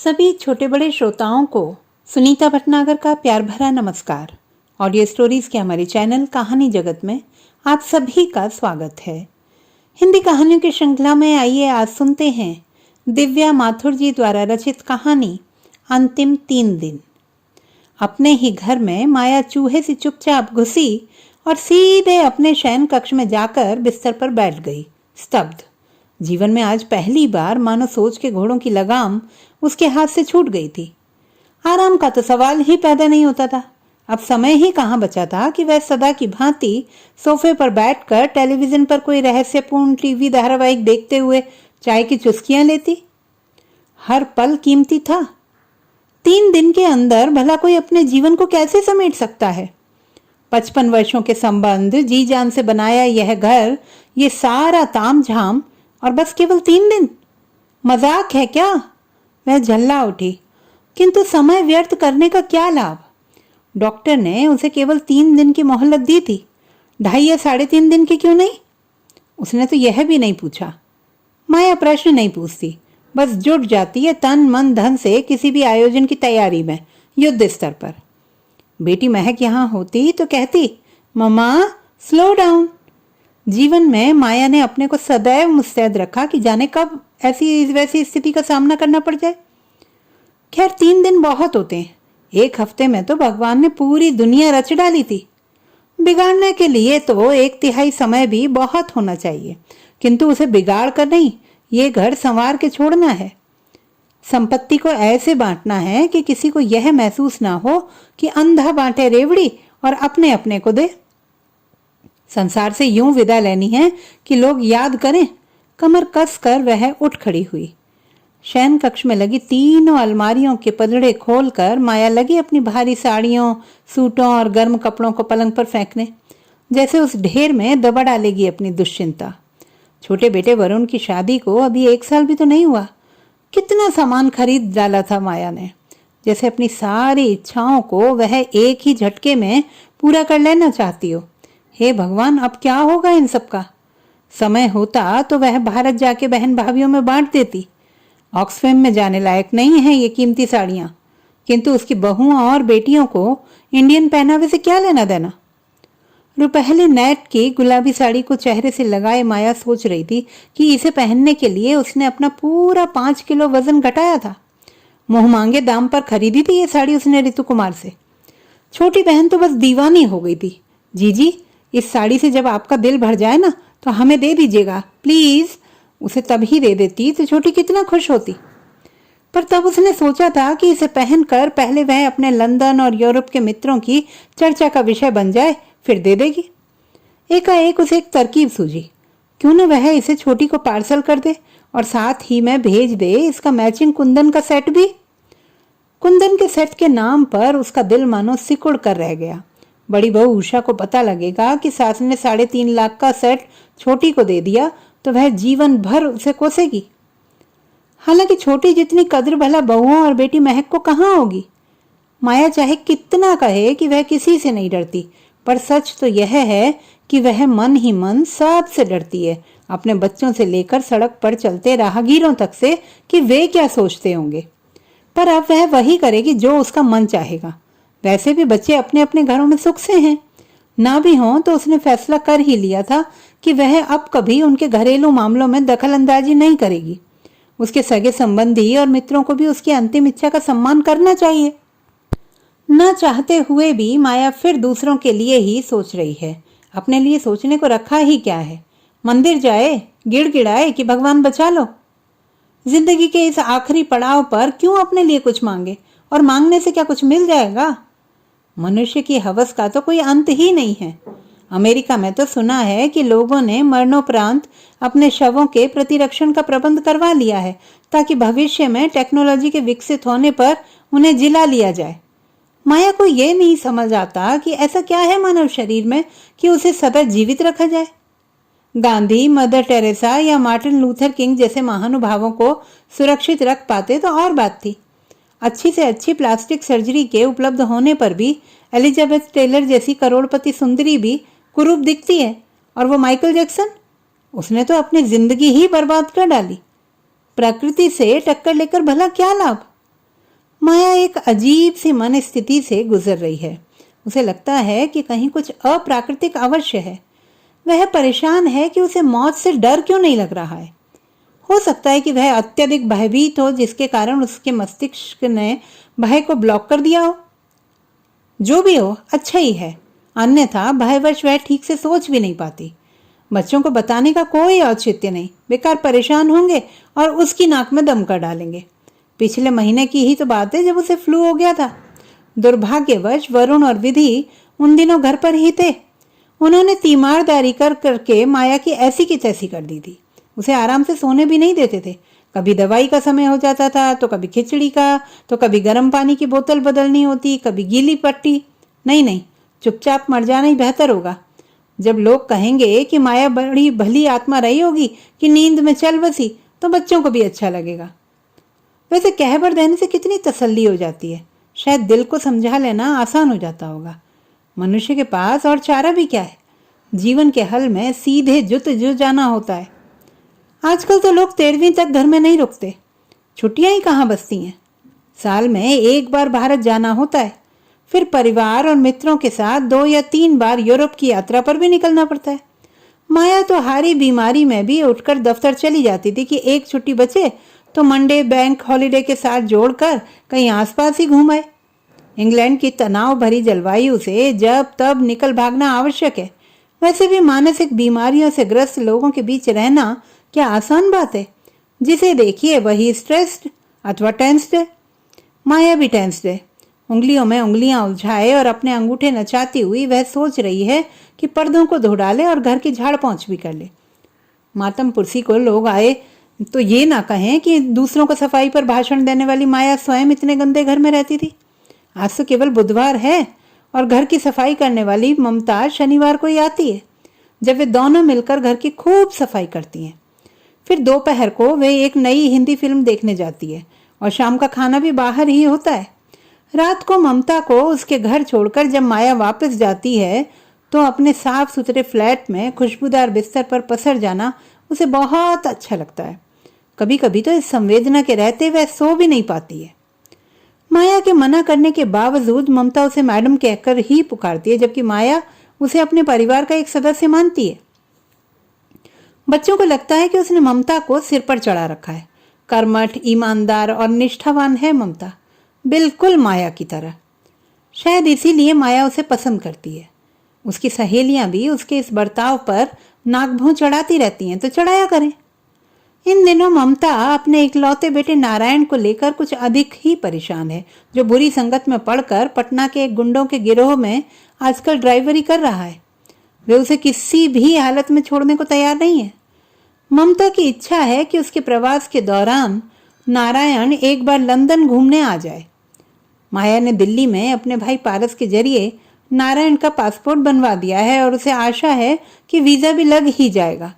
सभी छोटे बड़े श्रोताओं को सुनीता भटनागर का प्यार भरा नमस्कार। ऑडियो स्टोरीज के हमारे चैनल कहानी जगत में आप सभी का स्वागत है। हिंदी कहानियों की श्रृंखला में आइए आज सुनते हैं दिव्या माथुर जी द्वारा रचित कहानी अंतिम 3 दिन। अपने ही घर में माया चूहे से चुपचाप घुसी और सीधे अपने शयन कक्ष में जाकर बिस्तर पर बैठ गई, स्तब्ध। जीवन में आज पहली बार मानो सोच के घोड़ों की लगाम उसके हाथ से छूट गई थी। आराम का तो सवाल ही पैदा नहीं होता था। अब समय ही कहाँ बचा था कि वह सदा की भांति सोफे पर बैठकर टेलीविजन पर कोई रहस्यपूर्ण टीवी धारावाहिक देखते हुए चाय की चुस्कियां लेती। हर पल कीमती था। 3 दिन के अंदर भला कोई अपने जीवन को कैसे समेट सकता है? 55 वर्षों के संबंध, जी जान से बनाया यह घर, ये सारा ताम झाम, और बस केवल 3 दिन। मजाक है क्या? वह झल्ला उठी। किंतु समय व्यर्थ करने का क्या लाभ? डॉक्टर ने उसे केवल 3 दिन की मोहलत दी थी, 2.5 या 3.5 दिन की क्यों नहीं? उसने तो यह भी नहीं पूछा। माया प्रश्न नहीं पूछती, बस जुट जाती है तन मन धन से किसी भी आयोजन की तैयारी में, युद्ध स्तर पर। बेटी महक यहाँ होती तो कहती, मम्मा स्लो डाउन। जीवन में माया ने अपने को सदैव मुस्तैद रखा कि जाने कब ऐसी वैसी स्थिति का सामना करना पड़ जाए। खैर 3 दिन बहुत होते हैं, 1 हफ्ते में तो भगवान ने पूरी दुनिया रच डाली थी। बिगाड़ने के लिए तो 1/3 समय भी बहुत होना चाहिए, किंतु उसे बिगाड़ कर नहीं, ये घर संवार के छोड़ना है। संपत्ति को ऐसे बांटना है कि किसी को यह महसूस ना हो कि अंधा बांटे रेवड़ी और अपने अपने को दे। संसार से यूं विदा लेनी है कि लोग याद करें। कमर कस कर वह उठ खड़ी हुई। शयन कक्ष में लगी 3 अलमारियों के पदड़े खोलकर माया लगी अपनी भारी साड़ियों, सूटों और गर्म कपड़ों को पलंग पर फेंकने, जैसे उस ढेर में दबा डालेगी अपनी दुश्चिंता। छोटे बेटे वरुण की शादी को अभी 1 साल भी तो नहीं हुआ। कितना सामान खरीद डाला था माया ने, जैसे अपनी सारी इच्छाओं को वह एक ही झटके में पूरा कर लेना चाहती हो। हे भगवान, अब क्या होगा इन सब का? समय होता तो वह भारत जाके बहन भाभीियों में बांट देती। ऑक्सफैम में जाने लायक नहीं है ये कीमती साड़ियां, किंतु उसकी बहुओं और बेटियों को इंडियन पहनावे से क्या लेना देना? रुपहली नेट की गुलाबी साड़ी को चेहरे से लगाए माया सोच रही थी कि इसे पहनने के लिए उसने अपना पूरा 5 किलो वजन घटाया था। मुंह मांगे दाम पर खरीदी थी ये साड़ी उसने ऋतु कुमार से। छोटी बहन तो बस दीवानी हो गई थी। जीजी, इस साड़ी से जब आपका दिल भर जाए ना तो हमें दे दीजिएगा प्लीज। उसे तभी दे देती तो छोटी कितना खुश होती। पर तब उसने सोचा था कि इसे पहनकर पहले वह अपने लंदन और यूरोप के मित्रों की चर्चा का विषय बन जाए, फिर दे देगी। एकाएक उसे एक तरकीब सूझी। क्यों न वह इसे छोटी को पार्सल कर दे और साथ ही में भेज दे इसका मैचिंग कुंदन का सेट भी। कुंदन के सेट के नाम पर उसका दिल मानो सिकुड़ कर रह गया। बड़ी बहू उषा को पता लगेगा कि सास ने 3.5 लाख का सेट छोटी को दे दिया तो वह जीवन भर उसे कोसेगी। हालांकि छोटी जितनी कद्र भला बहुओं और बेटी महक को कहाँ होगी। माया चाहे कितना कहे कि वह किसी से नहीं डरती, पर सच तो यह है कि वह मन ही मन सबसे डरती है, अपने बच्चों से लेकर सड़क पर चलते राहगीरों तक से कि वे क्या सोचते होंगे। पर अब वह वही करेगी जो उसका मन चाहेगा। वैसे भी बच्चे अपने अपने घरों में सुख से हैं, ना भी हों तो उसने फैसला कर ही लिया था कि वह अब कभी उनके घरेलू मामलों में दखल अंदाजी नहीं करेगी। उसके सगे संबंधी और मित्रों को भी उसकी अंतिम इच्छा का सम्मान करना चाहिए। न चाहते हुए भी माया फिर दूसरों के लिए ही सोच रही है। अपने लिए सोचने को रखा ही क्या है? मंदिर जाए, गिड़गिड़ाए कि भगवान बचा लो। जिंदगी के इस आखिरी पड़ाव पर क्यों अपने लिए कुछ मांगे? और मांगने से क्या कुछ मिल जाएगा? मनुष्य की हवस का तो कोई अंत ही नहीं है। अमेरिका में तो सुना है कि लोगों ने मरणोपरांत अपने शवों के प्रतिरक्षण का प्रबंध करवा लिया है, ताकि भविष्य में टेक्नोलॉजी के विकसित होने पर उन्हें जिला लिया जाए। माया को यह नहीं समझ आता कि ऐसा क्या है मानव शरीर में कि उसे सदा जीवित रखा जाए। गांधी, मदर टेरेसा या मार्टिन लूथर किंग जैसे महानुभावों को सुरक्षित रख पाते तो और बात थी। अच्छी से अच्छी प्लास्टिक सर्जरी के उपलब्ध होने पर भी एलिजाबेथ टेलर जैसी करोड़पति सुंदरी भी कुरूप दिखती है। और वो माइकल जैक्सन, उसने तो अपनी जिंदगी ही बर्बाद कर डाली। प्रकृति से टक्कर लेकर भला क्या लाभ? माया एक अजीब सी मन स्थिति से गुजर रही है। उसे लगता है कि कहीं कुछ अप्राकृतिक अवश्य है। वह परेशान है कि उसे मौत से डर क्यों नहीं लग रहा है। हो सकता है कि वह अत्यधिक भयभीत हो, जिसके कारण उसके मस्तिष्क ने भय को ब्लॉक कर दिया हो। जो भी हो, अच्छा ही है, अन्यथा भयवश वह ठीक से सोच भी नहीं पाती। बच्चों को बताने का कोई औचित्य नहीं, बेकार परेशान होंगे और उसकी नाक में दम कर डालेंगे। पिछले महीने की ही तो बात है जब उसे फ्लू हो गया था। दुर्भाग्यवश वरुण और विधि उन दिनों घर पर ही थे। उन्होंने तीमारदारी कर करके माया की ऐसी की तैसी कर दी थी। उसे आराम से सोने भी नहीं देते थे। कभी दवाई का समय हो जाता था, तो कभी खिचड़ी का, तो कभी गर्म पानी की बोतल बदलनी होती, कभी गीली पट्टी। नहीं, चुपचाप मर जाना ही बेहतर होगा। जब लोग कहेंगे कि माया बड़ी भली आत्मा रही होगी कि नींद में चल बसी, तो बच्चों को भी अच्छा लगेगा। वैसे कहबर देने से कितनी तसल्ली हो जाती है। शायद दिल को समझा लेना आसान हो जाता होगा। मनुष्य के पास और चारा भी क्या है। जीवन के हल में सीधे जुट जाना होता है। आजकल तो लोग 13वीं तक घर में नहीं रुकते। छुट्टियां ही कहाँ बसती हैं। साल में एक बार भारत जाना होता है, फिर परिवार और मित्रों के साथ 2 या 3 बार यूरोप की यात्रा पर भी निकलना पड़ता है। माया तो हारी बीमारी में भी उठकर दफ्तर चली जाती थी कि एक छुट्टी बचे तो मंडे बैंक हॉलिडे के साथ जोड़कर कहीं आसपास ही घूम आए। इंग्लैंड की तनाव भरी जलवायु से जब तब निकल भागना आवश्यक है। वैसे भी मानसिक बीमारियों से ग्रस्त लोगों के बीच रहना क्या आसान बात है। जिसे देखिए वही स्ट्रेस्ड अथवा टेंस्ड है। माया भी टेंस्ड है। उंगलियों में उंगलियां उलझाए और अपने अंगूठे नचाती हुई वह सोच रही है कि पर्दों को धो डाले और घर की झाड़ पोंछ भी कर ले। मातम पुरसी को लोग आए तो ये ना कहें कि दूसरों को सफाई पर भाषण देने वाली माया स्वयं इतने गंदे घर में रहती थी। आज तो केवल बुधवार है और घर की सफाई करने वाली ममता शनिवार को ही आती है, जब वे दोनों मिलकर घर की खूब सफाई करती हैं। फिर दोपहर को वे एक नई हिंदी फिल्म देखने जाती है और शाम का खाना भी बाहर ही होता है। रात को ममता को उसके घर छोड़कर जब माया वापस जाती है तो अपने साफ सुथरे फ्लैट में खुशबूदार बिस्तर पर पसर जाना उसे बहुत अच्छा लगता है। कभी कभी तो इस संवेदना के रहते वह सो भी नहीं पाती है। माया के मना करने के बावजूद ममता उसे मैडम कहकर ही पुकारती है, जबकि माया उसे अपने परिवार का एक सदस्य मानती है। बच्चों को लगता है कि उसने ममता को सिर पर चढ़ा रखा है। कर्मठ, ईमानदार और निष्ठावान है ममता, बिल्कुल माया की तरह। शायद इसीलिए माया उसे पसंद करती है। उसकी सहेलियां भी उसके इस बर्ताव पर नाक भौं चढ़ाती रहती हैं, तो चढ़ाया करें। इन दिनों ममता अपने इकलौते बेटे नारायण को लेकर कुछ अधिक ही परेशान है, जो बुरी संगत में पड़कर पटना के एक गुंडों के गिरोह में आजकल ड्राइवरी कर रहा है। वे उसे किसी भी हालत में छोड़ने को तैयार नहीं है। ममता की इच्छा है कि उसके प्रवास के दौरान नारायण एक बार लंदन घूमने आ जाए। माया ने दिल्ली में अपने भाई पारस के जरिए नारायण का पासपोर्ट बनवा दिया है और उसे आशा है कि वीजा भी लग ही जाएगा।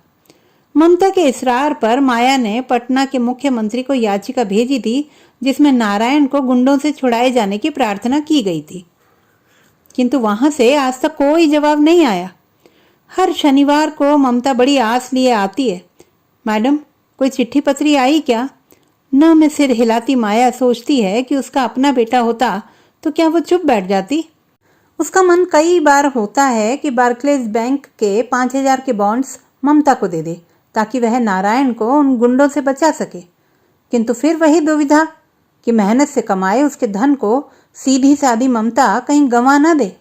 ममता के इसरार पर माया ने पटना के मुख्यमंत्री को याचिका भेजी थी, जिसमें नारायण को गुंडों से छुड़ाए जाने की प्रार्थना की गई थी, किंतु वहां से आज तक कोई जवाब नहीं आया। हर शनिवार को ममता बड़ी आस लिए आती है, मैडम कोई चिट्ठी पत्री आई क्या? न में सिर हिलाती माया सोचती है कि उसका अपना बेटा होता तो क्या वो चुप बैठ जाती। उसका मन कई बार होता है कि बार्कलेज बैंक के 5000 के बॉन्ड्स ममता को दे दे, ताकि वह नारायण को उन गुंडों से बचा सके। किंतु फिर वही दुविधा कि मेहनत से कमाए उसके धन को सीधी सादी ममता कहीं गंवा ना दे।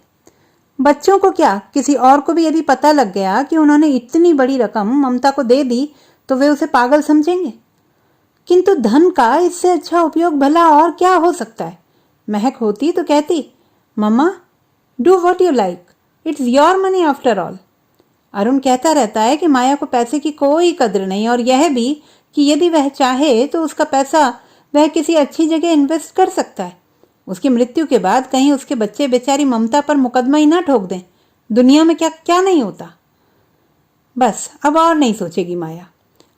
बच्चों को क्या, किसी और को भी यदि पता लग गया कि उन्होंने इतनी बड़ी रकम ममता को दे दी तो वे उसे पागल समझेंगे। किंतु धन का इससे अच्छा उपयोग भला और क्या हो सकता है। महक होती तो कहती, mama do what you like, it's your money after all. Arun कहता रहता है कि माया को पैसे की कोई कद्र नहीं, और यह भी कि यदि वह चाहे तो उसका पैसा वह किसी अच्छी जगह इन्वेस्ट कर सकता है। उसकी मृत्यु के बाद कहीं उसके बच्चे बेचारी ममता पर मुकदमा ही ना ठोक दें। दुनिया में क्या क्या नहीं होता। बस अब और नहीं सोचेगी माया।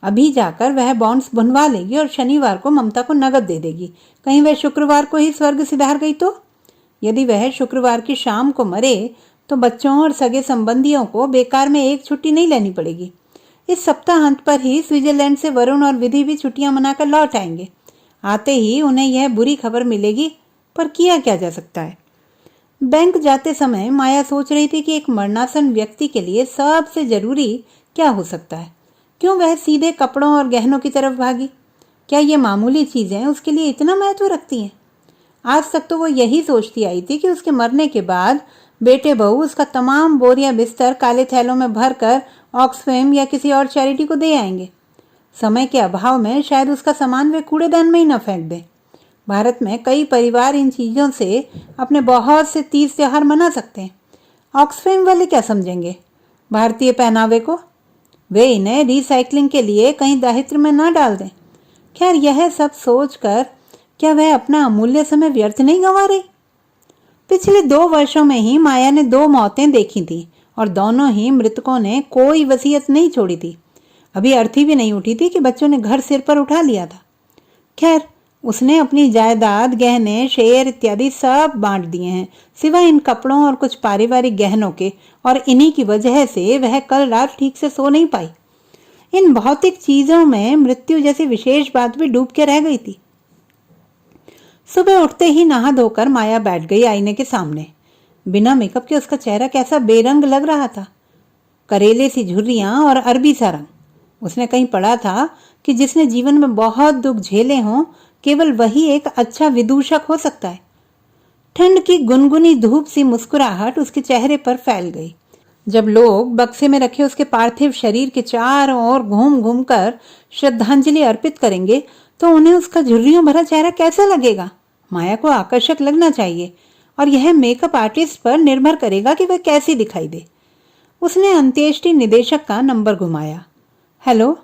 अभी जाकर वह बॉन्ड्स बनवा लेगी और शनिवार को ममता को नगद दे देगी। कहीं वह शुक्रवार को ही स्वर्ग सिधार गई तो? यदि वह शुक्रवार की शाम को मरे तो बच्चों और सगे संबंधियों को बेकार में एक छुट्टी नहीं लेनी पड़ेगी। इस सप्ताहांत पर ही स्विट्जरलैंड से वरुण और विधि भी छुट्टियां मनाकर लौट आएंगे। आते ही उन्हें यह बुरी खबर मिलेगी, पर किया क्या जा सकता है। बैंक जाते समय माया सोच रही थी कि एक मरणासन व्यक्ति के लिए सबसे जरूरी क्या हो सकता है। क्यों वह सीधे कपड़ों और गहनों की तरफ भागी? क्या ये मामूली चीजें उसके लिए इतना महत्व रखती हैं? आज तक तो वो यही सोचती आई थी कि उसके मरने के बाद बेटे बहू उसका तमाम बोरियां बिस्तर काले थैलों में भरकर ऑक्सफैम या किसी और चैरिटी को दे आएंगे। समय के अभाव में शायद उसका सामान वे कूड़ेदान में ही न फेंक दें। भारत में कई परिवार इन चीज़ों से अपने बहुत से तीज त्योहार मना सकते हैं। ऑक्सफैम वाले क्या समझेंगे भारतीय पहनावे को? वे इन्हें रिसाइकलिंग के लिए कहीं दाहित्र में ना डाल दें। खैर, यह सब सोचकर क्या वह अपना अमूल्य समय व्यर्थ नहीं गंवा रही? पिछले 2 वर्षों में ही माया ने 2 मौतें देखी थी और दोनों ही मृतकों ने कोई वसीयत नहीं छोड़ी थी। अभी अर्थी भी नहीं उठी थी कि बच्चों ने घर सिर पर उठा लिया था। खैर, उसने अपनी जायदाद, गहने, शेयर इत्यादि सब बांट दिए हैं, सिवाय इन कपड़ों और कुछ पारिवारिक गहनों के, और इन्हीं की वजह से वह कल रात ठीक से सो नहीं पाई। इन भौतिक चीजों में मृत्यु जैसी विशेष बात भी डूब के रह गई थी। सुबह उठते ही नहा धोकर माया बैठ गई आईने के सामने। बिना मेकअप के उसका चेहरा कैसा बेरंग लग रहा था। करेले सी झुर्रियां और अरबी सा रंग। उसने कहीं पढ़ा था कि जिसने जीवन में बहुत दुख झेले हों, केवल वही एक अच्छा विदूषक हो सकता है। ठंड की गुनगुनी धूप सी मुस्कुराहट उसके चेहरे पर फैल गई। जब लोग बक्से में रखे उसके पार्थिव शरीर के चारों ओर घूम घूम कर श्रद्धांजलि अर्पित करेंगे, तो उन्हें उसका झुर्रियों भरा चेहरा कैसा लगेगा? माया को आकर्षक लगना चाहिए, और यह मेकअप आर्टिस्ट पर निर्भर करेगा कि वह कैसी दिखाई दे। उसने अंत्येष्टि निदेशक का नंबर घुमाया। Hello,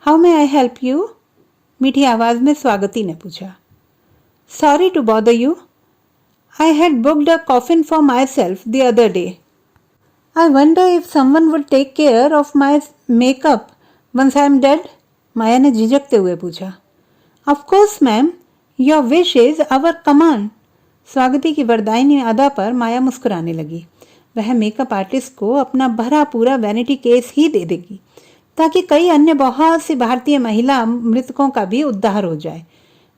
how may I help you? मीठी आवाज में स्वागती ने पूछा। Sorry to bother you, I had booked a coffin for myself the other day. I wonder if someone would take care of my makeup once I am dead? Maya ने झिझकते हुए पूछा। Of course ma'am, your wish is our command. स्वागती की वरदायनी अदा पर माया मुस्कुराने लगी। वह मेकअप आर्टिस्ट को अपना भरा पूरा वैनिटी केस ही दे देगी, ताकि कई अन्य बहुत सी भारतीय महिला मृतकों का भी उद्धार हो जाए।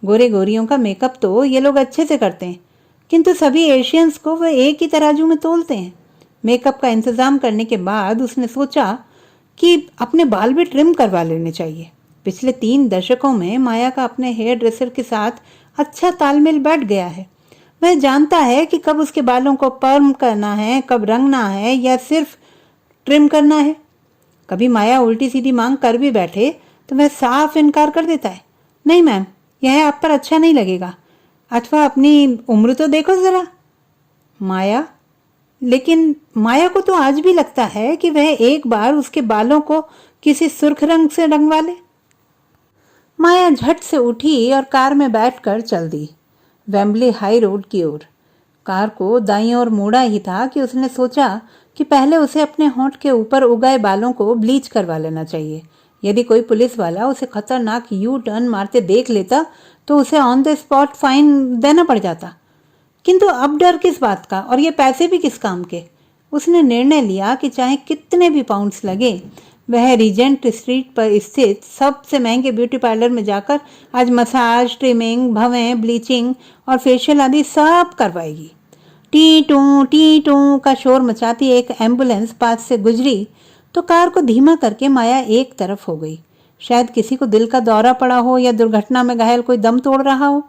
गोरे गोरियों का मेकअप तो ये लोग अच्छे से करते हैं, किंतु सभी एशियंस को वह एक ही तराजू में तोलते हैं। मेकअप का इंतजाम करने के बाद उसने सोचा कि अपने बाल भी ट्रिम करवा लेने चाहिए। पिछले 3 दशकों में माया का अपने हेयर ड्रेसर के साथ अच्छा तालमेल बैठ गया है। वह जानता है कि कब उसके बालों को पर्म करना है, कब रंगना है या सिर्फ ट्रिम करना है। कभी माया उल्टी सीधी मांग कर भी बैठे तो वह साफ इनकार कर देता है। नहीं मैम, यह आप पर अच्छा नहीं लगेगा, अथवा अपनी उम्र तो देखो जरा। लेकिन माया को तो आज भी लगता है कि वह एक बार उसके बालों को किसी सुर्ख रंग से रंगवा ले। माया झट से उठी और कार में बैठकर चल दी वेम्बली हाई रोड की ओर। कार को दाईं ओर मोड़ा ही था कि उसने सोचा कि पहले उसे अपने होंठ के ऊपर उगाए बालों को ब्लीच करवा लेना चाहिए। यदि कोई पुलिस वाला उसे खतरनाक यू टर्न मारते देख लेता तो उसे ऑन द स्पॉट फाइन देना पड़ जाता। किंतु अब डर किस बात का, और ये पैसे भी किस काम के? उसने निर्णय लिया कि चाहे कितने भी पाउंड्स लगे, वह रीजेंट स्ट्रीट पर स्थित सबसे महंगे ब्यूटी पार्लर में जाकर आज मसाज, ट्रिमिंग, भवें, ब्लीचिंग और फेशियल आदि सब करवाएगी। टी टू का शोर मचाती एक एम्बुलेंस पास से गुजरी तो कार को धीमा करके माया एक तरफ हो गई। शायद किसी को दिल का दौरा पड़ा हो या दुर्घटना में घायल कोई दम तोड़ रहा हो।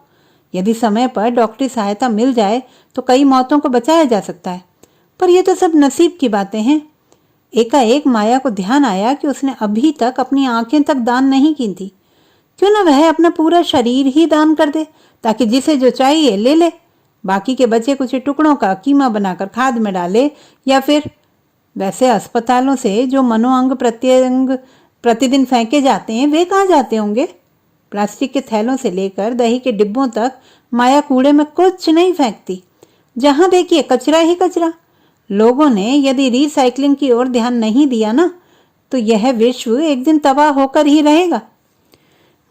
यदि समय पर डॉक्टरी सहायता मिल जाए तो कई मौतों को बचाया जा सकता है, पर यह तो सब नसीब की बातें हैं। एकाएक माया को ध्यान आया कि उसने अभी तक अपनी आंखें तक दान नहीं की थी। क्यों न वह अपना पूरा शरीर ही दान कर दे, ताकि जिसे जो चाहिए ले ले। बाकी के बचे कुछ टुकड़ों का कीमा बनाकर खाद में डाले, या फिर वैसे अस्पतालों से जो मनोअंग प्रत्यंग प्रतिदिन फेंके जाते हैं वे कहाँ जाते होंगे? प्लास्टिक के थैलों से लेकर दही के डिब्बों तक माया कूड़े में कुछ नहीं फेंकती। जहां देखिए कचरा ही कचरा। लोगों ने यदि रिसाइकलिंग की ओर ध्यान नहीं दिया ना, तो यह विश्व एक दिन तबाह होकर ही रहेगा।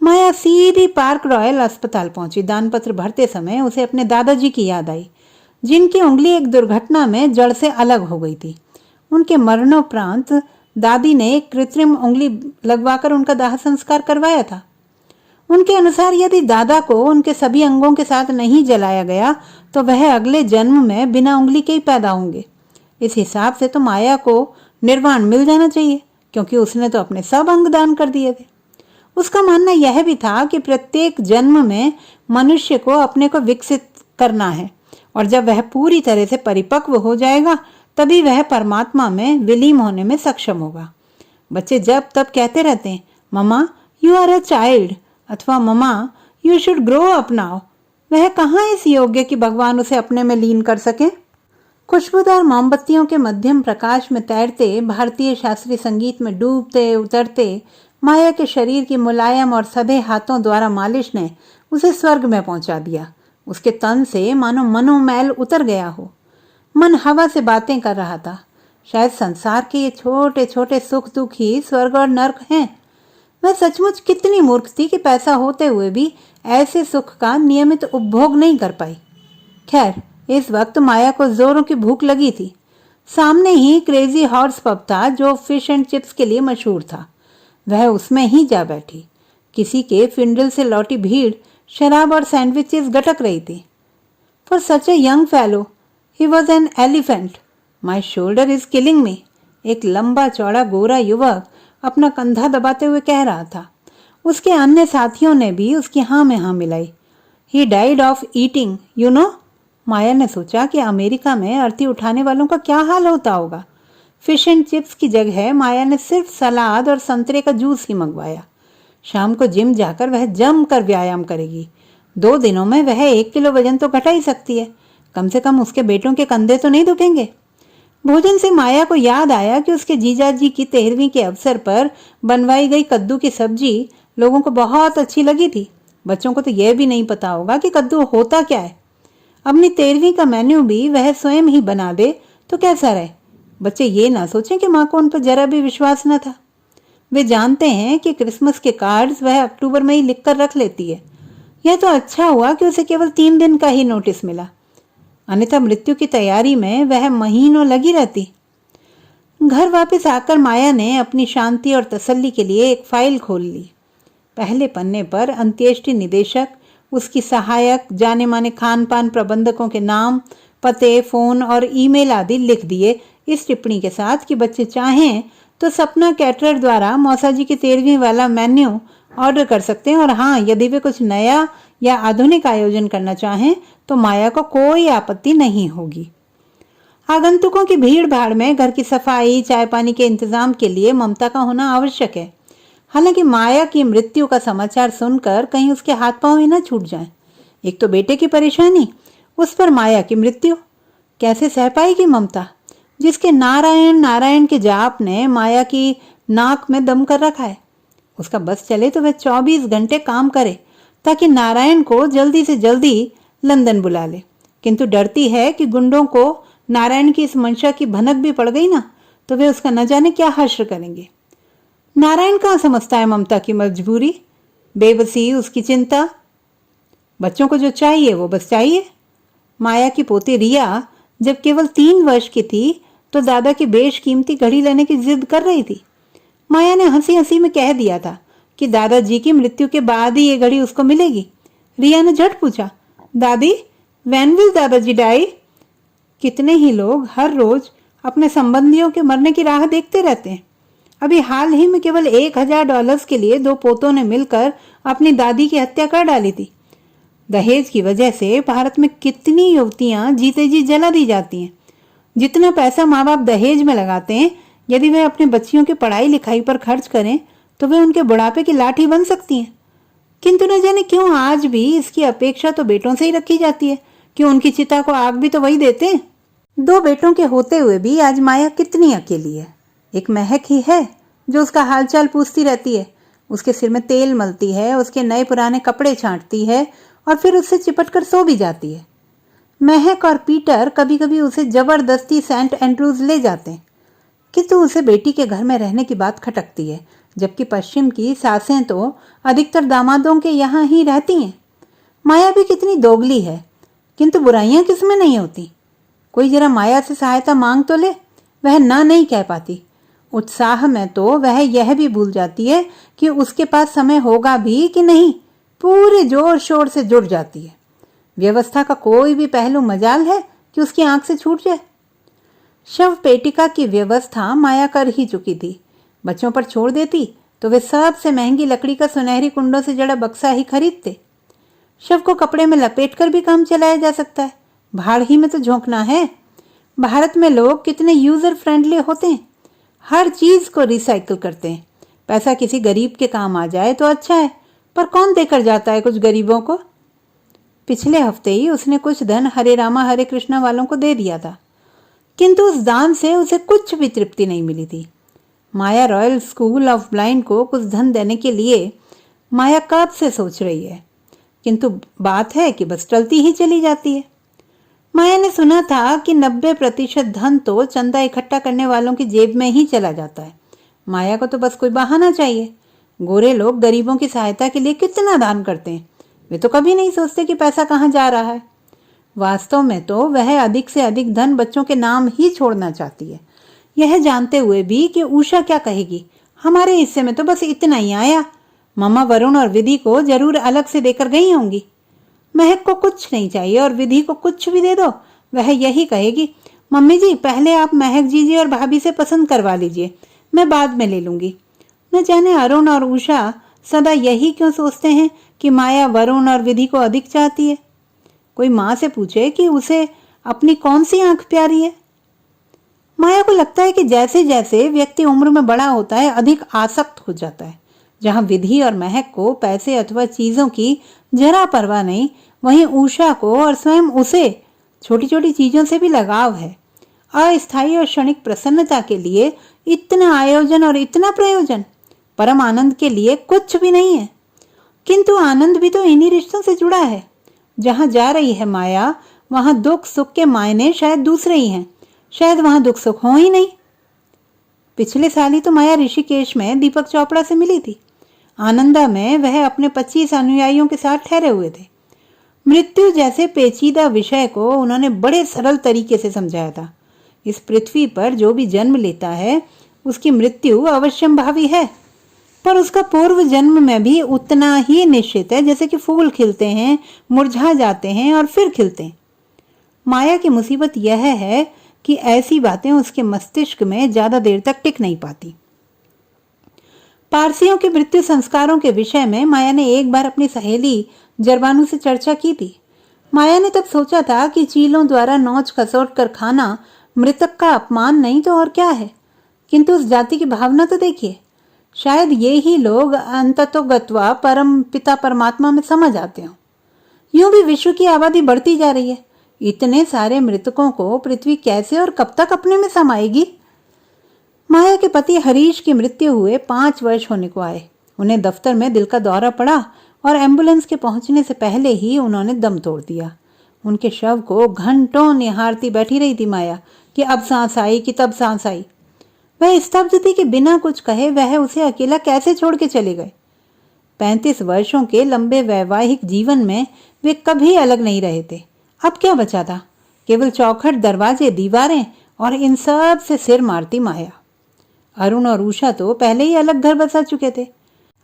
माया सीधी पार्क रॉयल अस्पताल पहुंची। दानपत्र भरते समय उसे अपने दादाजी की याद आई, जिनकी उंगली एक दुर्घटना में जड़ से अलग हो गई थी। उनके मरणोपरांत दादी ने एक कृत्रिम उंगली लगवाकर उनका दाह संस्कार करवाया था। उनके अनुसार यदि दादा को उनके सभी अंगों के साथ नहीं जलाया गया तो वह अगले जन्म में बिना उंगली के ही पैदा होंगे। इस हिसाब से तो माया को निर्वाण मिल जाना चाहिए, क्योंकि उसने तो अपने सब अंग दान कर दिए थे। उसका मानना यह भी था कि प्रत्येक जन्म में मनुष्य को अपने को विकसित करना है, और जब वह पूरी तरह से परिपक्व हो जाएगा तभी वह परमात्मा में विलीन होने में सक्षम होगा। बच्चे जब तब कहते रहते हैं, mama you are a child, अथवा mama you should grow up now. वह कहाँ इस योग्य कि भगवान उसे अपने में लीन कर सके। खुशबूदार मोमबत्तियों के मध्यम प्रकाश में तैरते, भारतीय शास्त्रीय संगीत में डूबते उतरते माया के शरीर की मुलायम और सधे हाथों द्वारा मालिश ने उसे स्वर्ग में पहुंचा दिया। उसके तन से मानो मनोमैल उतर गया हो। मन हवा से बातें कर रहा था। शायद संसार के ये छोटे छोटे सुख दुख ही स्वर्ग और नर्क हैं। वह सचमुच कितनी मूर्ख थी कि पैसा होते हुए भी ऐसे सुख का नियमित उपभोग नहीं कर पाई। खैर, इस वक्त माया को जोरों की भूख लगी थी। सामने ही क्रेजी हॉर्स पब था जो फिश एंड चिप्स के लिए मशहूर था। वह उसमें ही जा बैठी। किसी के फिंडल से लौटी भीड़ शराब और सैंडविचेस गटक रही थी। For such a young fellow he was an elephant, my shoulder is killing मी, एक लंबा चौड़ा गोरा युवक अपना कंधा दबाते हुए कह रहा था। उसके अन्य साथियों ने भी उसकी हाँ में हाँ मिलाई। He died of eating you know. Maya ने सोचा कि अमेरिका में अर्थी उठाने वालों का क्या हाल होता होगा। फिश एंड चिप्स की जगह माया ने सिर्फ सलाद और संतरे का जूस ही मंगवाया। शाम को जिम जाकर वह जमकर व्यायाम करेगी। 2 दिनों में वह 1 किलो वजन तो घटा ही सकती है। कम से कम उसके बेटों के कंधे तो नहीं दुखेंगे। भोजन से माया को याद आया कि उसके जीजाजी की 13वीं के अवसर पर बनवाई गई कद्दू की सब्जी लोगों को बहुत अच्छी लगी थी। बच्चों को तो यह भी नहीं पता होगा कि कद्दू होता क्या है। अपनी 13वीं का मेन्यू भी वह स्वयं ही बना दे तो कैसा रहे। बच्चे ये ना सोचें कि माँ को उन पर जरा भी विश्वास न था। वे जानते हैं कि क्रिसमस के कार्ड्स वह अक्टूबर में ही लिख कर रख लेती है। यह तो अच्छा हुआ कि उसे केवल 3 दिन का ही नोटिस मिला, अन्यथा मृत्यु की तैयारी में वह महीनों लगी रहती। घर वापस आकर माया ने अपनी शांति और तसल्ली के लिए एक फाइल खोल ली। पहले पन्ने पर अंत्येष्टि निदेशक, उसकी सहायक, जाने माने खान पान प्रबंधकों के नाम, पते, फोन और ईमेल आदि लिख दिए, इस टिप्पणी के साथ कि बच्चे चाहें तो सपना कैटरर द्वारा मौसा जी की 13वीं वाला मेन्यू ऑर्डर कर सकते हैं, और हाँ, यदि वे कुछ नया या आधुनिक आयोजन करना चाहें तो माया को कोई आपत्ति नहीं होगी। आगंतुकों की भीड़ भाड़ में घर की सफाई, चाय पानी के इंतजाम के लिए ममता का होना आवश्यक है। हालांकि माया की मृत्यु का समाचार सुनकर कहीं उसके हाथ पांव ही न छूट जाएं। एक तो बेटे की परेशानी, उस पर माया की मृत्यु। कैसे सह पाएगी ममता, जिसके नारायण नारायण के जाप ने माया की नाक में दम कर रखा है। उसका बस चले तो वह 24 घंटे काम करे ताकि नारायण को जल्दी से जल्दी लंदन बुला ले, किंतु डरती है कि गुंडों को नारायण की इस मंशा की भनक भी पड़ गई ना तो वे उसका न जाने क्या हश्र करेंगे। नारायण कहाँ समझता है ममता की मजबूरी, बेबसी, उसकी चिंता। बच्चों को जो चाहिए वो बस चाहिए। माया की पोती रिया जब केवल 3 वर्ष की थी तो दादा की बेशकीमती घड़ी लेने की जिद कर रही थी। माया ने हंसी हंसी में कह दिया था कि दादाजी की मृत्यु के बाद ही ये घड़ी उसको मिलेगी। रिया ने झट पूछा, दादी व्हेन विल दादाजी डाई? कितने ही लोग हर रोज अपने संबंधियों के मरने की राह देखते रहते हैं। अभी हाल ही में केवल $1000 के लिए 2 पोतों ने मिलकर अपनी दादी की हत्या कर डाली थी। दहेज की वजह से भारत में कितनी युवतियां जीते जी जला दी जाती हैं। जितना पैसा माँ बाप दहेज में लगाते हैं, यदि वे अपने बच्चियों की पढ़ाई लिखाई पर खर्च करें तो वे उनके बुढ़ापे की लाठी बन सकती हैं। किंतु न जाने क्यों आज भी इसकी अपेक्षा तो बेटों से ही रखी जाती है कि उनकी चिता को आग भी तो वही देते हैं। 2 बेटों के होते हुए भी आज माया कितनी अकेली है। एक महक ही है जो उसका हालचाल पूछती रहती है, उसके सिर में तेल मलती है, उसके नए पुराने कपड़े छांटती है और फिर उससे चिपट कर सो भी जाती है। महक और पीटर कभी कभी उसे जबरदस्ती सेंट एंड्रूज ले जाते हैं, किंतु उसे बेटी के घर में रहने की बात खटकती है, जबकि पश्चिम की सासें तो अधिकतर दामादों के यहाँ ही रहती हैं। माया भी कितनी दोगली है, किंतु बुराइयां किसमें नहीं होती। कोई जरा माया से सहायता मांग तो ले, वह ना नहीं कह पाती। उत्साह में तो वह यह भी भूल जाती है कि उसके पास समय होगा भी कि नहीं, पूरे जोर शोर से जुड़ जाती है। व्यवस्था का कोई भी पहलू मजाल है कि उसकी आंख से छूट जाए। शव पेटिका की व्यवस्था माया कर ही चुकी थी। बच्चों पर छोड़ देती तो वे सबसे महंगी लकड़ी का सुनहरी कुंडों से जड़ा बक्सा ही खरीदते। शव को कपड़े में लपेट कर भी काम चलाया जा सकता है, भाड़ ही में तो झोंकना है। भारत में लोग कितने यूजर फ्रेंडली होते हैं, हर चीज को रिसाइकिल करते हैं। पैसा किसी गरीब के काम आ जाए तो अच्छा है, पर कौन देकर जाता है कुछ गरीबों को। पिछले हफ्ते ही उसने कुछ धन हरे रामा हरे कृष्णा वालों को दे दिया था, किंतु उस दान से उसे कुछ भी तृप्ति नहीं मिली थी। माया रॉयल स्कूल ऑफ ब्लाइंड को कुछ धन देने के लिए माया कब से सोच रही है, किंतु बात है कि बस टलती ही चली जाती है। माया ने सुना था कि 90% धन तो चंदा इकट्ठा करने वालों की जेब में ही चला जाता है। माया को तो बस कोई बहाना चाहिए। गोरे लोग गरीबों की सहायता के लिए कितना दान करते हैं, वे तो कभी नहीं सोचते कि पैसा कहाँ जा रहा है। वास्तव में तो वह अधिक से अधिक धन बच्चों के नाम ही छोड़ना चाहती है, यह जानते हुए भी कि उषा क्या कहेगी, हमारे हिस्से में तो बस इतना ही आया, मामा वरुण और विधि को जरूर अलग से देकर गई होंगी। महक को कुछ नहीं चाहिए और विधि को कुछ भी दे दो, वह यही कहेगी, मम्मी जी पहले आप महक जीजी और भाभी से पसंद करवा लीजिए, मैं बाद में ले लूंगी। न जाने अरुण और उषा सदा यही क्यों सोचते हैं कि माया वरुण और विधि को अधिक चाहती है। कोई माँ से पूछे कि उसे अपनी कौन सी आंख प्यारी है। माया को लगता है कि जैसे जैसे व्यक्ति उम्र में बड़ा होता है अधिक आसक्त हो जाता है। जहां विधि और महक को पैसे अथवा चीजों की जरा परवाह नहीं, वहीं उषा को और स्वयं उसे छोटी छोटी चीजों से भी लगाव है। अस्थायी और क्षणिक प्रसन्नता के लिए इतना आयोजन और इतना प्रयोजन, परम आनंद के लिए कुछ भी नहीं है। किंतु आनंद भी तो इन्हीं रिश्तों से जुड़ा है। जहां जा रही है माया, वहां दुख सुख के मायने शायद दूसरे ही हैं, शायद वहां दुख सुख हो ही नहीं। पिछले साल ही तो माया ऋषिकेश में दीपक चोपड़ा से मिली थी। आनंदा में वह अपने 25 अनुयायियों के साथ ठहरे हुए थे। मृत्यु जैसे पेचीदा विषय को उन्होंने बड़े सरल तरीके से समझाया था। इस पृथ्वी पर जो भी जन्म लेता है उसकी मृत्यु अवश्यंभावी है, पर उसका पूर्व जन्म में भी उतना ही निश्चित है जैसे कि फूल खिलते हैं, मुरझा जाते हैं और फिर खिलते हैं। माया की मुसीबत यह है कि ऐसी बातें उसके मस्तिष्क में ज्यादा देर तक टिक नहीं पाती। पारसियों के मृत्यु संस्कारों के विषय में माया ने एक बार अपनी सहेली जरबानू से चर्चा की थी। माया ने तब सोचा था कि चीलों द्वारा नोच खसोट कर खाना मृतक का अपमान नहीं तो और क्या है। किंतु उस जाति की भावना तो देखिए, शायद ये ही लोग अंततोगत्वा परम पिता परमात्मा में समझ आते हों। यूं भी विश्व की आबादी बढ़ती जा रही है, इतने सारे मृतकों को पृथ्वी कैसे और कब तक अपने में समाएगी। माया के पति हरीश की मृत्यु हुए 5 वर्ष होने को आए। उन्हें दफ्तर में दिल का दौरा पड़ा और एम्बुलेंस के पहुंचने से पहले ही उन्होंने दम तोड़ दिया। उनके शव को घंटों निहारती बैठी रही थी माया कि अब सांस आई कि तब सांस आई। वह स्तब्ध थी कि बिना कुछ कहे वह उसे अकेला कैसे छोड़ के चले गए। 35 वर्षों के लंबे वैवाहिक जीवन में वे कभी अलग नहीं रहे थे। अब क्या बचा था? केवल चौखट, दरवाजे, दीवारें और इन सब से सिर मारती माया। अरुण और उषा तो पहले ही अलग घर बसा चुके थे।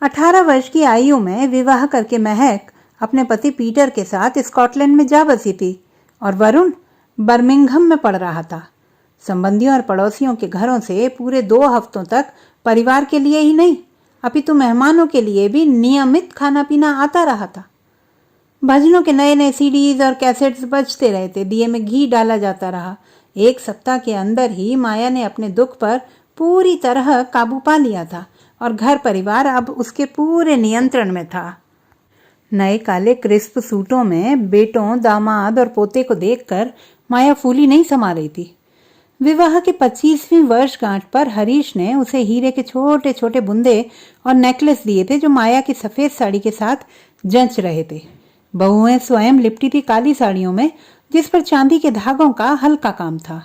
18 वर्ष की आयु में विवाह करके महक अपने पति पीटर के साथ स्कॉटलैंड में जा बसी थी और वरुण बर्मिंघम में पढ़ रहा था। संबंधियों और पड़ोसियों के घरों से पूरे 2 हफ्तों तक परिवार के लिए ही नहीं अपितु मेहमानों के लिए भी नियमित खाना पीना आता रहा था। भजनों के नए नए सीडीज और कैसेट्स बजते रहे थे, दिए में घी डाला जाता रहा। 1 सप्ताह के अंदर ही माया ने अपने दुख पर पूरी तरह काबू पा लिया था और घर परिवार अब उसके पूरे नियंत्रण में था। नए काले क्रिस्प सूटों में बेटों, दामाद और पोते को देखकर माया फूली नहीं समा रही थी। विवाह के 25वीं वर्षगांठ पर हरीश ने उसे हीरे के छोटे छोटे बुंदे और नेकलेस दिए थे जो माया की सफेद साड़ी के साथ जंच रहे थे। बहुएं स्वयं लिपटी थी काली साड़ियों में जिस पर चांदी के धागों का हल्का काम था।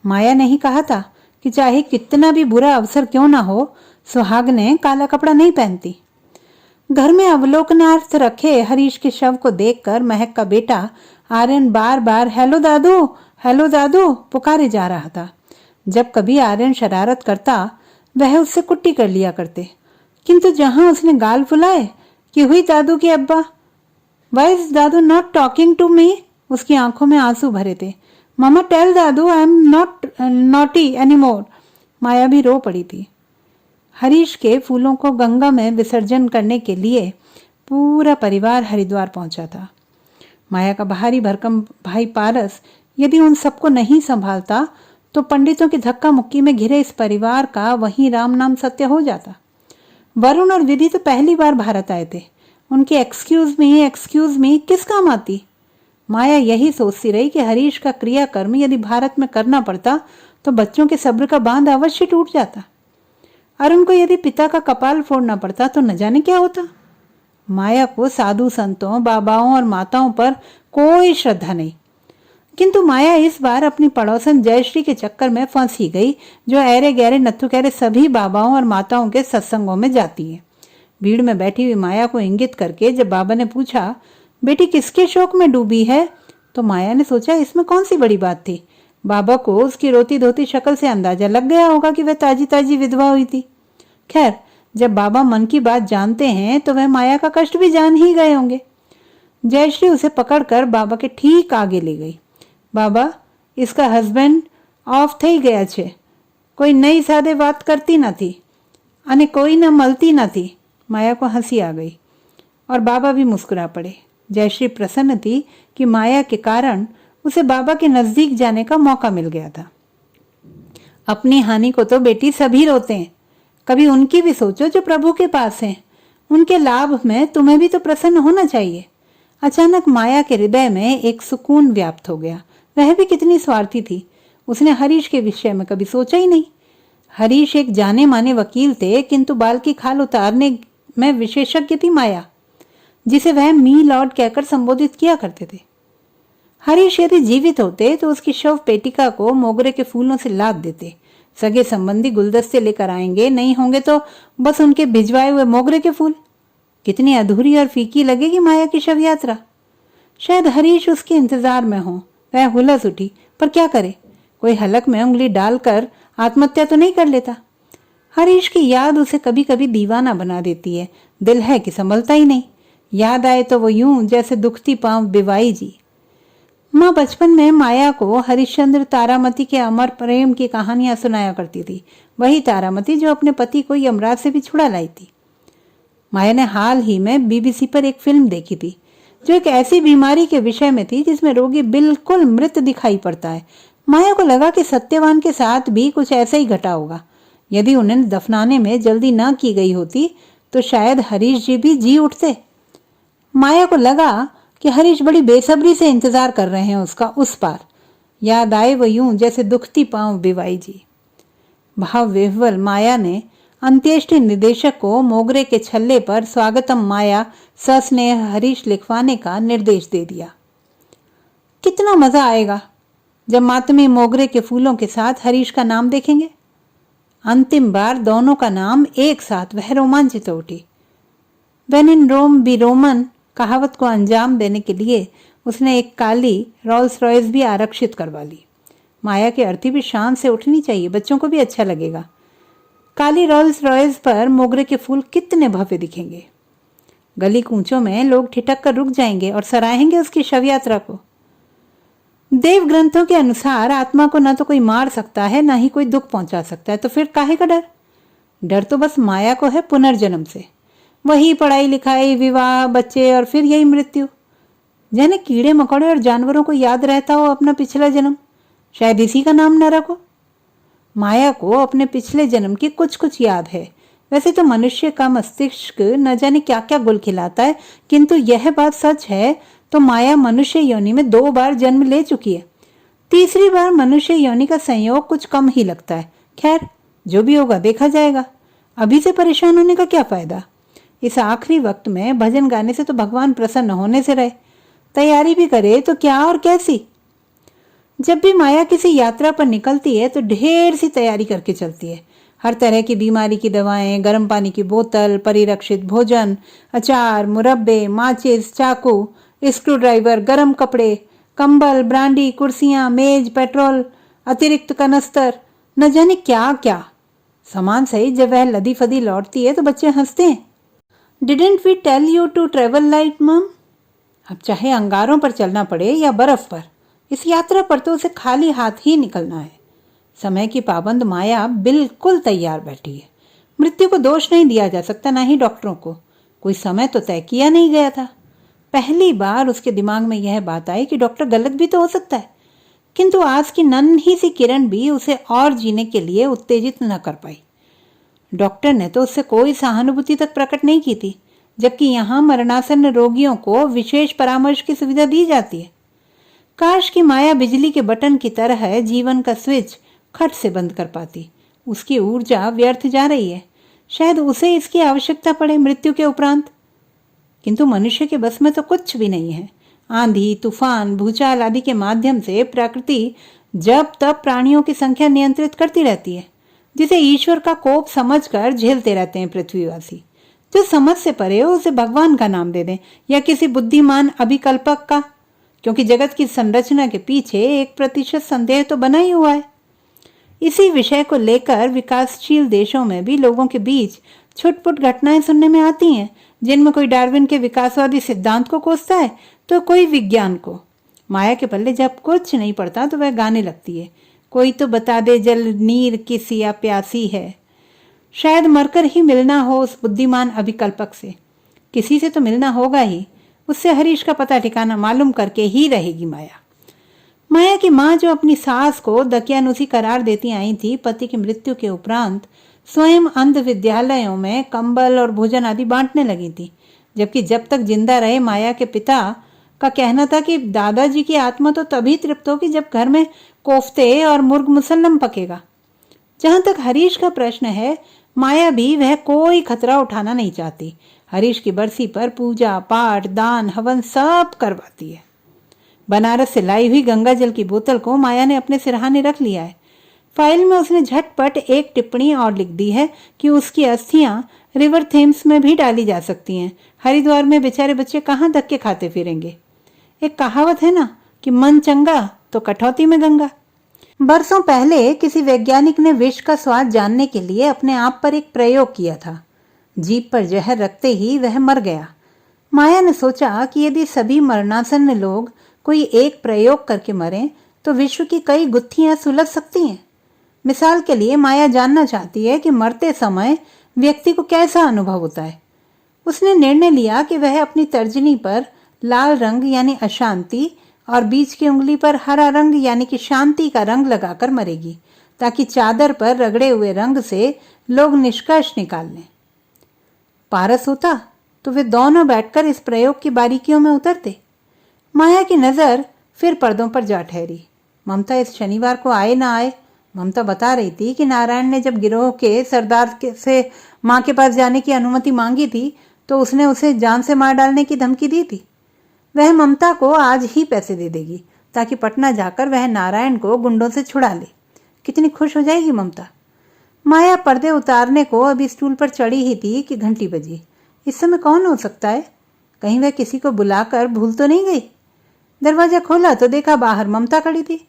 माया ने ही कहा था कि चाहे कितना भी बुरा अवसर क्यों ना हो, सुहागनें काला कपड़ा नहीं पहनती। घर में अवलोकनार्थ रखे हरीश के शव को देखकर महक का बेटा आर्यन बार बार हेलो दादू पुकारे जा रहा था। जब कभी आर्यन शरारत करता वह उससे कुट्टी कर लिया करते, किंतु जहां उसने गाल फुलाए कि हुई दादू की अब्बा? Why is dadu not talking to me? उसकी आंखों में आंसू भरे थे। Mama tell dadu I am not naughty any more. Maya भी रो पड़ी थी। हरीश के फूलों को गंगा में विसर्जन करने के लिए पूरा परिवार हरिद्वार पहुंचा था। माया का बाहरी भरकम भाई पारस यदि उन सबको नहीं संभालता तो पंडितों की धक्का मुक्की में घिरे इस परिवार का वहीं राम नाम सत्य हो जाता। वरुण और विधि तो पहली बार भारत आए थे। उनकी एक्सक्यूज मी किस काम आती? माया यही सोचती रही कि हरीश का क्रियाकर्म यदि भारत में करना पड़ता तो बच्चों के सब्र का बांध अवश्य टूट जाता। अरुण को यदि पिता का कपाल फोड़ना पड़ता तो न जाने क्या होता। माया को साधु संतों, बाबाओं और माताओं पर कोई श्रद्धा नहीं, किंतु माया इस बार अपनी पड़ोसन जयश्री के चक्कर में फंस ही गई, जो ऐरे गहरे नत्थु गहरे सभी बाबाओं और माताओं के सत्संगों में जाती है। भीड़ में बैठी हुई माया को इंगित करके जब बाबा ने पूछा, बेटी किसके शोक में डूबी है, तो माया ने सोचा इसमें कौन सी बड़ी बात थी। बाबा को उसकी रोती धोती शक्ल से अंदाजा लग गया होगा कि वह ताजी ताजी विधवा हुई थी। खैर, जब बाबा मन की बात जानते हैं तो वह माया का कष्ट भी जान ही गए होंगे। जयश्री उसे पकड़कर बाबा के ठीक आगे ले गई। बाबा, इसका हस्बैंड ऑफ થઈ ગયા છે। कोई नई सादे बात करती न थी अने कोई न मलती न थी। माया को हंसी आ गई और बाबा भी मुस्कुरा पड़े। जयश्री प्रसन्न थी कि माया के कारण उसे बाबा के नजदीक जाने का मौका मिल गया था। अपनी हानि को तो बेटी सभी रोते हैं, कभी उनकी भी सोचो जो प्रभु के पास हैं। उनके लाभ में तुम्हें भी तो प्रसन्न होना चाहिए। अचानक माया के हृदय में एक सुकून व्याप्त हो गया। वह भी कितनी स्वार्थी थी, उसने हरीश के विषय में कभी सोचा ही नहीं। हरीश एक जाने माने वकील थे, किंतु बाल की खाल उतारने में विशेषज्ञ थी माया, जिसे वह मी लॉर्ड कहकर संबोधित किया करते थे। हरीश यदि जीवित होते तो उसकी शव पेटिका को मोगरे के फूलों से लाद देते। सगे संबंधी गुलदस्ते लेकर आएंगे, नहीं होंगे तो बस उनके भिजवाए हुए मोगरे के फूल। कितनी अधूरी और फीकी लगेगी माया की शव यात्रा। शायद हरीश उसके इंतजार में हो। वह हुलस उठी, पर क्या करे, कोई हलक में उंगली डालकर आत्महत्या तो नहीं कर लेता। हरीश की याद उसे कभी कभी दीवाना बना देती है। दिल है कि संभलता ही नहीं। याद आए तो वो यूं जैसे दुखती पांव बिवाई जी। माँ बचपन में माया को हरिश्चंद्र तारामती के अमर प्रेम की कहानियां सुनाया करती थी। वही तारामती जो अपने पति को यमराज से भी छुड़ा लाई थी। माया ने हाल ही में बीबीसी पर एक फिल्म देखी थी जो एक ऐसी बीमारी के विषय में थी जिसमें रोगी बिल्कुल मृत दिखाई पड़ता है। माया को लगा कि सत्यवान के साथ भी कुछ ऐसा ही घटा होगा। यदि उन्हें दफनाने में जल्दी न की गई होती तो शायद हरीश जी भी जी उठते। माया को लगा कि हरीश बड़ी बेसब्री से इंतजार कर रहे हैं उसका उस पार। याद आए वो यूं जैसे दुखती पांव बिवाई जी। भाव विह्वल माया ने अंत्येष्टि निदेशक को मोगरे के छल्ले पर स्वागतम माया सस्नेह हरीश लिखवाने का निर्देश दे दिया। कितना मजा आएगा जब मातमी मोगरे के फूलों के साथ हरीश का नाम देखेंगे। अंतिम बार दोनों का नाम एक साथ, वह रोमांचित हो उठी। When in Rome be Roman कहावत को अंजाम देने के लिए उसने एक काली रोल्स रॉयस भी आरक्षित करवा ली। माया की अर्थी भी शान से उठनी चाहिए, बच्चों को भी अच्छा लगेगा। काली रोल्स रॉयस पर मोगरे के फूल कितने भव्य दिखेंगे। गली कूचों में लोग ठिठक कर रुक जाएंगे और सराहेंगे उसकी शव यात्रा को। देव ग्रंथों के अनुसार आत्मा को न तो कोई मार सकता है, न ही कोई दुख पहुंचा सकता है, तो फिर काहे का डर? डर तो बस माया को है पुनर्जन्म से। वही पढ़ाई लिखाई, विवाह, बच्चे और फिर यही मृत्यु। जाने कीड़े मकोड़े और जानवरों को याद रहता हो अपना पिछला जन्म, शायद इसी का नाम नरक हो। माया को अपने पिछले जन्म की कुछ कुछ याद है। वैसे तो मनुष्य का मस्तिष्क न जाने क्या क्या गुल खिलाता है, किंतु यह बात सच है तो माया मनुष्य योनि में 2 बार जन्म ले चुकी है। तीसरी बार मनुष्य योनि का संयोग कुछ कम ही लगता है। खैर, जो भी होगा देखा जाएगा। अभी से परेशान होने का क्या फायदा। इस आखिरी वक्त में भजन गाने से तो भगवान प्रसन्न होने से रहे। तैयारी भी करे तो क्या और कैसी। जब भी माया किसी यात्रा पर निकलती है तो ढेर सी तैयारी करके चलती है। हर तरह की बीमारी की दवाएं, गर्म पानी की बोतल, परिरक्षित भोजन, अचार, मुरब्बे, माचिस, चाकू, स्क्रू ड्राइवर, गर्म कपड़े, कंबल, ब्रांडी, कुर्सियां, मेज, पेट्रोल, अतिरिक्त कनस्तर, न जाने क्या क्या सामान। सही जब वह लदी फदी लौटती है तो बच्चे हंसते हैं। Didn't we tell you to travel light mum? अब चाहे अंगारों पर चलना पड़े या बर्फ पर, इस यात्रा पर तो उसे खाली हाथ ही निकलना है। समय की पाबंद माया बिल्कुल तैयार बैठी है। मृत्यु को दोष नहीं दिया जा सकता, ना ही डॉक्टरों को। कोई समय तो तय किया नहीं गया था। पहली बार उसके दिमाग में यह बात आई कि डॉक्टर गलत भी तो हो सकता है। किंतु आज की नन्ही सी किरण भी उसे और जीने के लिए उत्तेजित न कर पाई। डॉक्टर ने तो उससे कोई सहानुभूति तक प्रकट नहीं की थी, जबकि यहाँ मरणासन्न रोगियों को विशेष परामर्श की सुविधा दी जाती है। काश की माया बिजली के बटन की तरह जीवन का स्विच खट से बंद कर पाती। उसकी ऊर्जा व्यर्थ जा रही है। शायद उसे इसकी आवश्यकता पड़े मृत्यु के उपरांत। किंतु मनुष्य के बस में तो कुछ भी नहीं है। आंधी, तूफान, भूचाल आदि के माध्यम से प्रकृति जब तब प्राणियों की संख्या नियंत्रित करती रहती है, जिसे ईश्वर का कोप समझकर झेलते रहते हैं पृथ्वीवासी। जो समझ से परे हो उसे भगवान का नाम दे दें या किसी बुद्धिमान अभिकल्पक का, क्योंकि जगत की संरचना के पीछे 1% संदेह तो बना ही हुआ है। इसी विषय को लेकर विकासशील देशों में भी लोगों के बीच छुटपुट घटनाएं सुनने में आती हैं, जिनमें कोई डार्विन के विकासवादी सिद्धांत को कोसता है तो कोई विज्ञान को। माया के पल्ले जब कुछ नहीं पड़ता तो वह गाने लगती है, कोई तो बता दे जल नीर किस या प्यासी है। शायद मरकर ही मिलना हो उस बुद्धिमान अभिकल्पक से। किसी से तो मिलना होगा ही। उससे हरीश का पता ठिकाना मालूम करके ही रहेगी माया। माया की माँ जो अपनी सास को दकियानुसी करार देती आई थी, पति की मृत्यु के उपरांत स्वयं अंध विद्यालयों में कंबल और भोजन आदि बांटने लगी थी, जबकि जब तक जिंदा रहे माया के पिता का कहना था कि दादाजी की आत्मा तो तभी तृप्त होगी जब घर में कोफ्ते और मुर्ग मुसल्लम पकेगा। जहां तक हरीश का प्रश्न है, माया भी वह कोई खतरा उठाना नहीं चाहती। हरीश की बरसी पर पूजा पाठ दान हवन सब करवाती है। बनारस से लाई हुई गंगा जल की बोतल को माया ने अपने सिरहाने रख लिया है। फाइल में उसने झटपट एक टिप्पणी और लिख दी है कि उसकी अस्थियां रिवर थेम्स में भी डाली जा सकती हैं। हरिद्वार में बेचारे बच्चे कहाँ धक्के खाते फिरेंगे। एक कहावत है ना कि मन चंगा तो कटौती में गंगा। बरसों पहले किसी वैज्ञानिक ने विष का स्वाद जानने के लिए अपने आप पर एक प्रयोग किया था। जीभ पर जहर रखते ही वह मर गया। माया ने सोचा कि यदि सभी मरणासन्न लोग कोई एक प्रयोग करके मरें तो विश्व की कई गुत्थियां सुलझ सकती हैं। मिसाल के लिए माया जानना चाहती है कि मरते समय व्यक्ति को कैसा अनुभव होता है। उसने निर्णय लिया कि वह अपनी तर्जनी पर लाल रंग यानी अशांति और बीच की उंगली पर हरा रंग यानी कि शांति का रंग लगाकर मरेगी, ताकि चादर पर रगड़े हुए रंग से लोग निष्कर्ष निकाल लें। पारस होता तो वे दोनों बैठकर इस प्रयोग की बारीकियों में उतरते। माया की नजर फिर पर्दों पर जा ठहरी। ममता इस शनिवार को आए ना आए। ममता बता रही थी कि नारायण ने जब गिरोह के सरदार से माँ के पास जाने की अनुमति मांगी थी तो उसने उसे जान से मार डालने की धमकी दी थी। वह ममता को आज ही पैसे दे देगी ताकि पटना जाकर वह नारायण को गुंडों से छुड़ा ले। कितनी खुश हो जाएगी ममता। माया पर्दे उतारने को अभी स्टूल पर चढ़ी ही थी कि घंटी बजी। इस समय कौन हो सकता है? कहीं वह किसी को बुलाकर भूल तो नहीं गई? दरवाजा खोला तो देखा बाहर ममता खड़ी थी।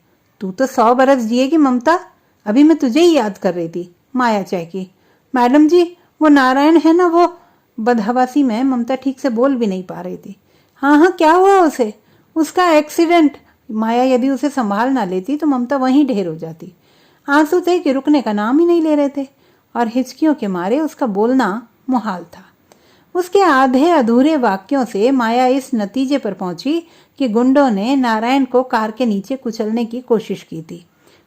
तू तो 100 बरस जिएगी ममता, अभी मैं तुझे ही याद कर रही थी। माया चहकी। मैडम जी, वो नारायण है ना, वो। बदहवासी में ममता ठीक से बोल भी नहीं पा रही थी। हाँ हाँ, क्या हुआ उसे? उसका एक्सीडेंट। माया यदि उसे संभाल ना लेती तो ममता वहीं ढेर हो जाती। आंसू थे कि रुकने का नाम ही नहीं ले रहे थे और हिचकियों के मारे उसका बोलना मुहाल था। उसके आधे अधूरे वाक्यों से माया इस नतीजे पर पहुंची कि गुंडों ने नारायण को कार के नीचे कुचलने की कोशिश की थी।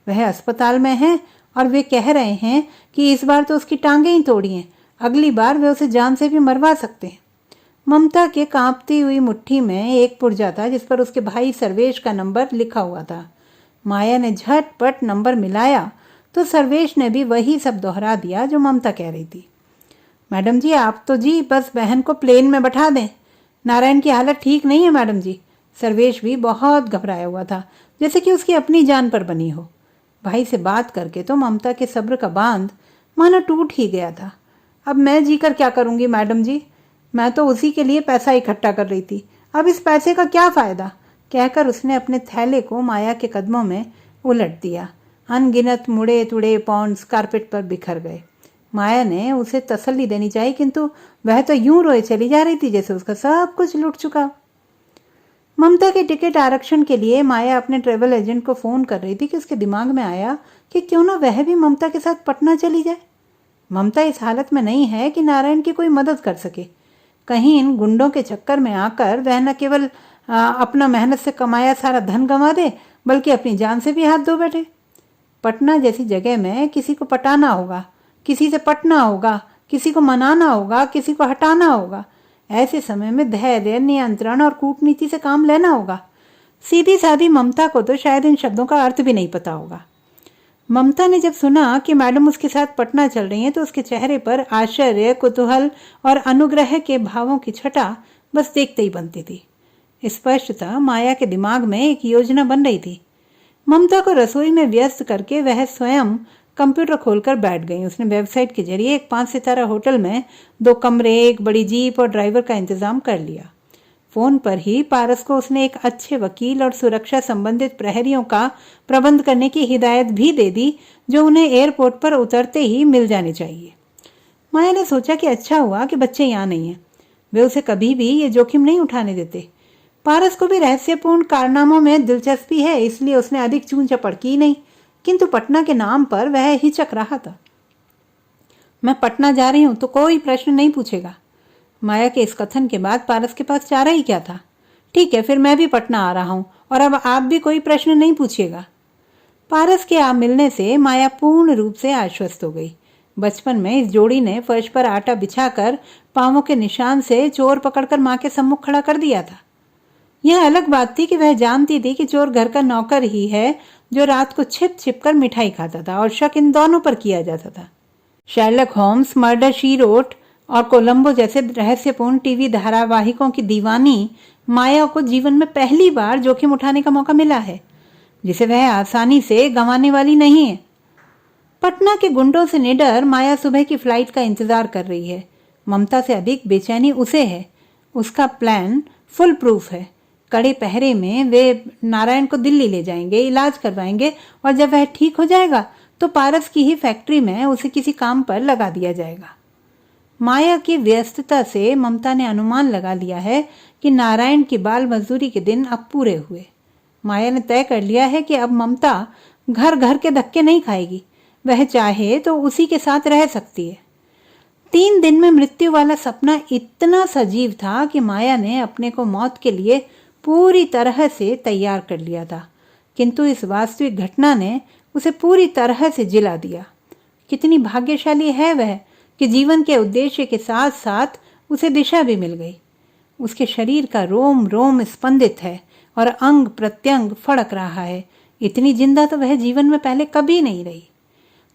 वह अस्पताल में है और वे कह रहे हैं कि इस बार तो उसकी टांगें ही तोड़ी हैं, अगली बार वे उसे जान से भी मरवा सकते हैं। ममता के कांपती हुई मुट्ठी में एक पुर्जा था जिस पर उसके भाई सर्वेश का नंबर लिखा हुआ था। माया ने झटपट नंबर मिलाया तो सर्वेश ने भी वही सब दोहरा दिया जो ममता कह रही थी। मैडम जी, आप तो जी बस बहन को प्लेन में बैठा दें। नारायण की हालत ठीक नहीं है मैडम जी। सर्वेश भी बहुत घबराया हुआ था, जैसे कि उसकी अपनी जान पर बनी हो। भाई से बात करके तो ममता के सब्र का बांध मानो टूट ही गया था। अब मैं जीकर क्या करूंगी मैडम जी? मैं तो उसी के लिए पैसा इकट्ठा कर रही थी, अब इस पैसे का क्या फायदा? कहकर उसने अपने थैले को माया के कदमों में उलट दिया। अनगिनत मुड़े तुड़े पॉन्ड्स कारपेट पर बिखर गए। माया ने उसे तसल्ली देनी चाहिए, किंतु वह तो यूं रोए चली जा रही थी जैसे उसका सब कुछ लूट चुका हो। ममता के टिकट आरक्षण के लिए माया अपने ट्रेवल एजेंट को फोन कर रही थी कि उसके दिमाग में आया कि क्यों ना वह भी ममता के साथ पटना चली जाए। ममता इस हालत में नहीं है कि नारायण की कोई मदद कर सके। कहीं इन गुंडों के चक्कर में आकर वह न केवल अपना मेहनत से कमाया सारा धन गंवा दे, बल्कि अपनी जान से भी हाथ धो बैठे। पटना जैसी जगह में किसी को पटाना होगा, किसी से पटना होगा, किसी को मनाना होगा, किसी को हटाना होगा। ऐसे समय में धैर्य, नियंत्रण और कूटनीति से काम लेना होगा। सीधी सादी ममता को तो शायद इन शब्दों का अर्थ भी नहीं पता होगा। ममता ने जब सुना कि मैडम उसके साथ पटना चल रही हैं तो उसके चेहरे पर आश्चर्य, कुतूहल और अनुग्रह के भावों की छटा बस देखते ही बनती थी। स्पष्टतः माया के दिमाग में एक योजना बन रही थी। ममता को रसोई में व्यस्त करके वह स्वयं कंप्यूटर खोलकर बैठ गई। उसने वेबसाइट के जरिए एक 5 सितारा होटल में 2 कमरे, एक बड़ी जीप और ड्राइवर का इंतजाम कर लिया। फोन पर ही पारस को उसने एक अच्छे वकील और सुरक्षा संबंधित प्रहरियों का प्रबंध करने की हिदायत भी दे दी, जो उन्हें एयरपोर्ट पर उतरते ही मिल जाने चाहिए। माया ने सोचा कि अच्छा हुआ कि बच्चे यहाँ नहीं हैं। वे उसे कभी भी ये जोखिम नहीं उठाने देते। पारस को भी रहस्यपूर्ण कारनामों में दिलचस्पी है, इसलिए उसने अधिक चूं चपड़ की नहीं, किंतु पटना के नाम पर वह हिचक रहा था। मैं पटना जा रही हूं तो कोई प्रश्न नहीं पूछेगा। माया के इस कथन के बाद पारस के पास चारा ही क्या था। ठीक है, फिर मैं भी पटना आ रहा हूं और अब आप भी कोई प्रश्न नहीं पूछिएगा। पारस के आ मिलने से माया पूर्ण रूप से आश्वस्त हो गई। बचपन में इस जोड़ी ने फर्श पर आटा बिछाकर पांवों के निशान से चोर पकड़कर मां के सम्मुख खड़ा कर दिया था। यह अलग बात थी कि वह जानती थी कि चोर घर का नौकर ही है जो रात को छिप छिप कर मिठाई खाता था, और शक इन दोनों पर किया जाता था। Sherlock Holmes, Murder She Wrote और कोलंबो जैसे रहस्यपूर्ण टीवी धारावाहिकों की दीवानी माया को जीवन में पहली बार जोखिम उठाने का मौका मिला है, जिसे वह आसानी से गंवाने वाली नहीं है। पटना के गुंडों से निडर माया सुबह की फ्लाइट का इंतजार कर रही है। ममता से अधिक बेचैनी उसे है। उसका प्लान फुल प्रूफ है। कड़े पहरे में वे नारायण को दिल्ली ले जाएंगे, इलाज करवाएंगे, और जब वह ठीक हो जाएगा तो पारस की ही फैक्ट्री में उसे किसी काम पर लगा दिया जाएगा। माया की व्यस्तता से ममता ने अनुमान लगा लिया है कि नारायण की बाल मजदूरी के दिन अब पूरे हुए। माया ने तय कर लिया है कि अब ममता घर घर के धक्के नहीं खाएगी। वह चाहे तो उसी के साथ रह सकती है। 3 दिन में मृत्यु वाला सपना इतना सजीव था कि माया ने अपने को मौत के लिए पूरी तरह से तैयार कर लिया था, किंतु इस वास्तविक घटना ने उसे पूरी तरह से जिला दिया। कितनी भाग्यशाली है वह कि जीवन के उद्देश्य के साथ साथ उसे दिशा भी मिल गई। उसके शरीर का रोम रोम स्पंदित है और अंग प्रत्यंग फड़क रहा है। इतनी जिंदा तो वह जीवन में पहले कभी नहीं रही।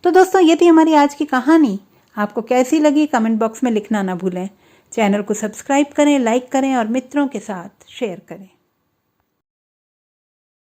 तो दोस्तों, ये थी हमारी आज की कहानी। आपको कैसी लगी कमेंट बॉक्स में लिखना ना भूलें। चैनल को सब्सक्राइब करें, लाइक करें और मित्रों के साथ शेयर करें।